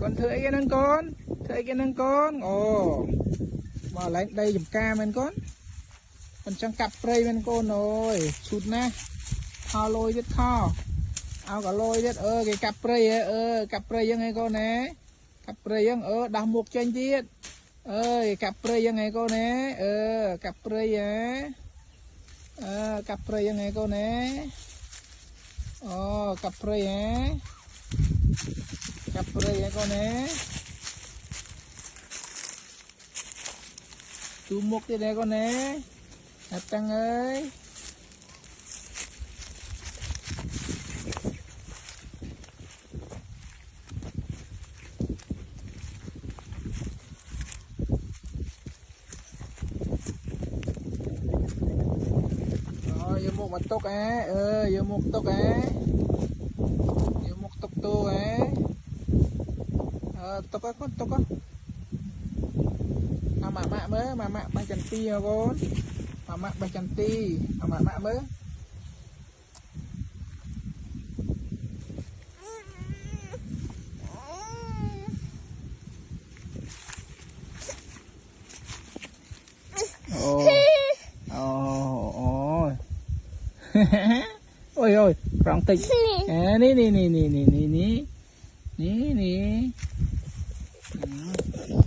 con thưa cái nâng con thưa cái nâng con ồ mà lấy đây giùm ca mình con chẳng cặp prey mình con rồi sụt nè thò lôi biết thò ao cả lôi biết cái cặp preyยังไง con nè cặp prey ยังđào một trên tiết cặp prey ยังไง con nè cặp prey cặp prey ยังไง con nè cặp prey cặp prey con nè chú một cái đây con nè hạt tăng ơi rồi vô một mặt tóc vô một tóc vô một tóc tu tóc á con tóc á mạ mới mạ ba chân ti con mạ ba chân ti mạ mới ôi ôi rong tịch ní